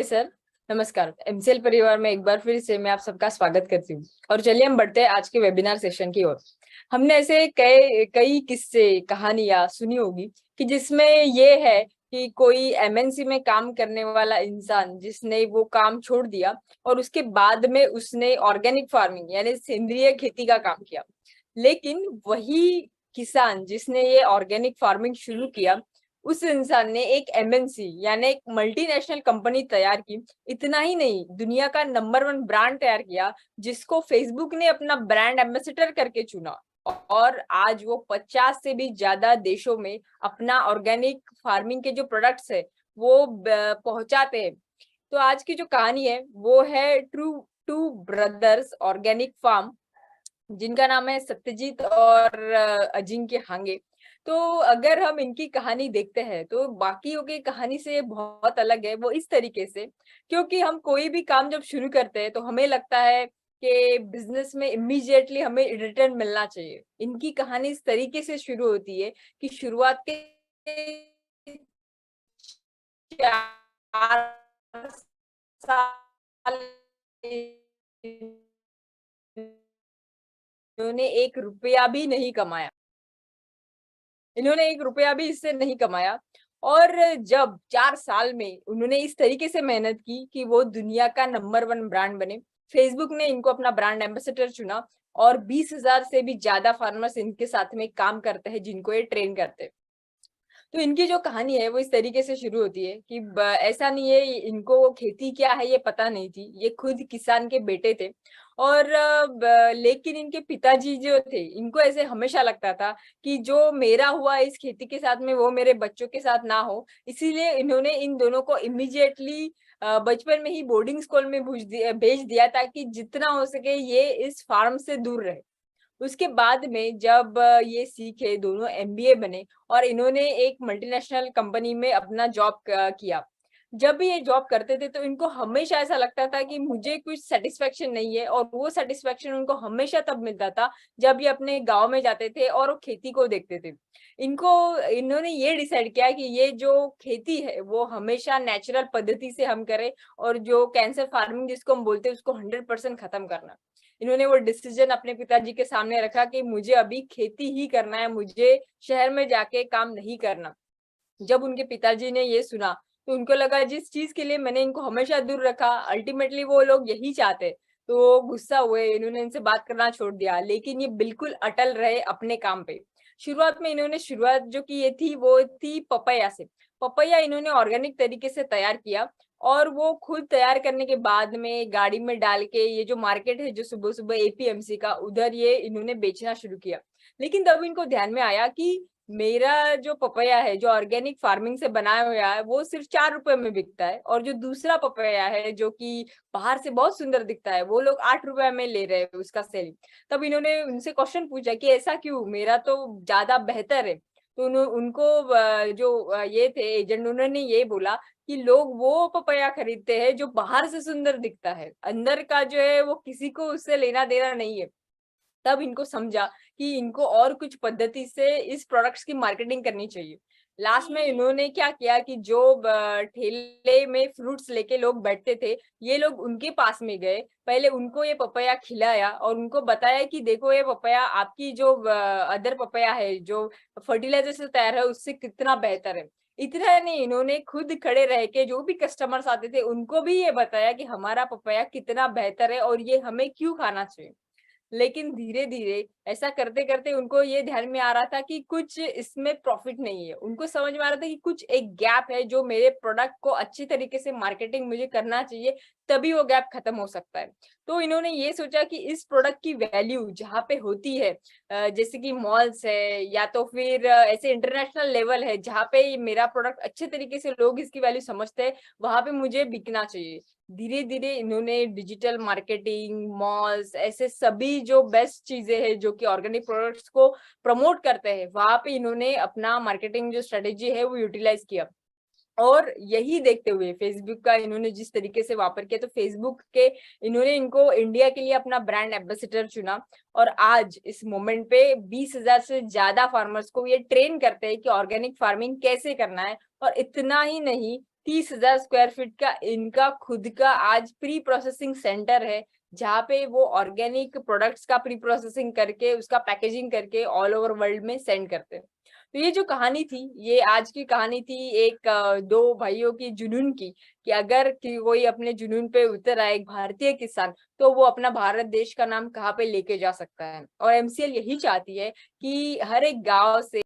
Sir, नमस्कार। MCL परिवार में एक बार फिर से मैं आप सबका स्वागत करती हूँ। और चलिए हम बढ़ते हैं आज के वेबिनार सेशन की ओर। हमने ऐसे कई कई किस्से कहानियां सुनी होगी कि जिसमें ये है कि कोई एमएनसी में काम करने वाला इंसान जिसने वो काम छोड़ दिया और उसके बाद में उसने ऑर्गेनिक फार्मिंग यानी सेंद्रीय खेती का काम किया। लेकिन वही किसान जिसने ये ऑर्गेनिक फार्मिंग शुरू किया, उस इंसान ने एक एमएनसी यानी एक मल्टीनेशनल कंपनी तैयार की। इतना ही नहीं, दुनिया का नंबर 1 ब्रांड तैयार किया जिसको फेसबुक ने अपना ब्रांड एम्बेसडर करके चुना। और आज वो 50 से भी ज्यादा देशों में अपना ऑर्गेनिक फार्मिंग के जो प्रोडक्ट्स है वो पहुंचाते हैं। तो आज की जो कहानी है वो है true two brothers organic farm, जिनका नाम है सत्यजीत और अजिंक्य हांगे। तो अगर हम इनकी कहानी देखते हैं तो बाकियों की कहानी से बहुत अलग है। वो इस तरीके से, क्योंकि हम कोई भी काम जब शुरू करते हैं तो हमें लगता है कि बिजनेस में इमीडिएटली हमें रिटर्न मिलना चाहिए। इनकी कहानी इस तरीके से शुरू होती है कि शुरुआत के 4 साल इन्होंने 1 रुपया भी नहीं कमाया। इन्होंने 1 रुपया भी इससे नहीं कमाया। और जब 4 साल में उन्होंने इस तरीके से मेहनत की कि वो दुनिया का नंबर 1 ब्रांड बने, फेसबुक ने इनको अपना ब्रांड एम्बेसडर चुना और 20,000 से भी ज्यादा फार्मर्स इनके साथ में काम करते हैं, जिनको ये ट्रेन करते हैं। तो इनकी जो कहानी है वो इस तरीके से शुरू होती है कि ऐसा नहीं है इनको खेती क्या है ये पता नहीं थी। ये खुद किसान के बेटे थे। और लेकिन इनके पिताजी जो थे, इनको ऐसे हमेशा लगता था कि जो मेरा हुआ इस खेती के साथ में वो मेरे बच्चों के साथ ना हो। इसीलिए इन्होंने इन दोनों को इमीडिएटली बचपन में ही बोर्डिंग स्कूल में भेज दिया ताकि जितना हो सके ये इस फार्म से दूर रहे। उसके बाद में जब ये सीखे, दोनों एमबीए बने और इन्होंने एक मल्टीनेशनल कंपनी में अपना जॉब किया। जब भी ये जॉब करते थे तो इनको हमेशा ऐसा लगता था कि मुझे कुछ सेटिस्फेक्शन नहीं है, और वो सेटिस्फेक्शन उनको हमेशा तब मिलता था जब ये अपने गांव में जाते थे और वो खेती को देखते थे। इन्होंने ये डिसाइड किया कि ये जो खेती है वो हमेशा नेचुरल पद्धति से हम करें, और जो कैंसर फार्मिंग जिसको हम बोलते हैं उसको 100% खत्म करना। इन्होंने वो डिसीजन अपने पिताजी के सामने रखा कि मुझे अभी खेती ही करना है, मुझे शहर में जाके काम नहीं करना। जब उनके पिताजी ने ये सुना तो उनको लगा जिस चीज के लिए मैंने इनको हमेशा दूर रखा, अल्टीमेटली वो लोग यही चाहते। तो वो गुस्सा हुए, इन्होंने इनसे बात करना छोड़ दिया, लेकिन ये बिल्कुल अटल रहे अपने काम पे। शुरुआत में इन्होंने शुरुआत जो की ये थी वो थी पपैया से। पपैया इन्होंने ऑर्गेनिक तरीके से तैयार किया, और वो खुद तैयार करने के बाद में गाड़ी में डाल के ये जो मार्केट है जो सुबह सुबह एपीएमसी का, उधर ये इन्होंने बेचना शुरू किया। लेकिन तब इनको ध्यान में आया कि मेरा जो पपैया है जो ऑर्गेनिक फार्मिंग से बनाया हुआ है वो सिर्फ 4 रुपए में बिकता है, और जो दूसरा पपैया है जो कि बाहर से बहुत सुंदर दिखता है वो लोग 8 रुपए में ले रहे हैं उसका सेलिंग। तब इन्होंने उनसे क्वेश्चन पूछा कि ऐसा क्यों, मेरा तो ज्यादा बेहतर है। तो उनको जो ये थे एजेंट, उन्होंने ये बोला कि लोग वो पपैया खरीदते हैं जो बाहर से सुंदर दिखता है, अंदर का जो है वो किसी को उससे लेना देना नहीं है। तब इनको समझा कि इनको और कुछ पद्धति से इस प्रोडक्ट्स की मार्केटिंग करनी चाहिए। लास्ट में इन्होंने क्या किया कि जो ठेले में फ्रूट्स लेके लोग बैठते थे, ये लोग उनके पास में गए, पहले उनको ये पपैया खिलाया और उनको बताया कि देखो ये पपैया आपकी जो अदर पपैया है जो फर्टिलाइजर से तैयार है उससे कितना बेहतर है। इतना नहीं, इन्होंने खुद खड़े रह के जो भी कस्टमर्स आते थे उनको भी ये बताया कि हमारा पपैया कितना बेहतर है और ये हमें क्यों खाना चाहिए। लेकिन धीरे-धीरे ऐसा करते-करते उनको ये ध्यान में आ रहा था कि कुछ इसमें प्रॉफिट नहीं है। उनको समझ में आ रहा था कि कुछ एक गैप है जो मेरे प्रोडक्ट को अच्छी तरीके से मार्केटिंग मुझे करना चाहिए, तभी वो गैप खत्म हो सकता है। तो इन्होंने ये सोचा कि इस प्रोडक्ट की वैल्यू जहाँ पे होती है, जैसे कि मॉल्स है या तो फिर ऐसे इंटरनेशनल लेवल है जहाँ पे मेरा प्रोडक्ट अच्छे तरीके से लोग इसकी वैल्यू समझते हैं, वहाँ पे मुझे बिकना चाहिए। धीरे-धीरे इन्होंने डिजिटल मार्केटिंग, मॉल्स, ऐसे सभी जो बेस्ट चीजें हैं जो कि ऑर्गेनिक प्रोडक्ट्स को प्रमोट करते हैं, वहां पे इन्होंने अपना मार्केटिंग जो स्ट्रेटेजी है वो यूटिलाइज किया। और यही देखते हुए फेसबुक का इन्होंने जिस तरीके से वापर किया, तो फेसबुक के इन्होंने इनको इंडिया के लिए अपना ब्रांड एम्बेसडर चुना। और आज इस मोमेंट पे 20,000 से ज्यादा फार्मर्स को ये ट्रेन करते हैं कि ऑर्गेनिक फार्मिंग कैसे करना है। और इतना ही नहीं, 30,000 स्क्वायर फीट का इनका खुद का आज प्री प्रोसेसिंग सेंटर है, जहाँ पे वो ऑर्गेनिक प्रोडक्ट्स का प्री प्रोसेसिंग करके उसका पैकेजिंग करके ऑल ओवर वर्ल्ड में सेंड करते हैं। तो ये जो कहानी थी, ये आज की कहानी थी एक दो भाइयों की जुनून की, कि अगर कोई अपने जुनून पे उतर आए, एक भारतीय किसान, तो वो अपना भारत देश का नाम कहाँ पे लेके जा सकता है। और एमसीएल यही चाहती है कि हर एक गांव से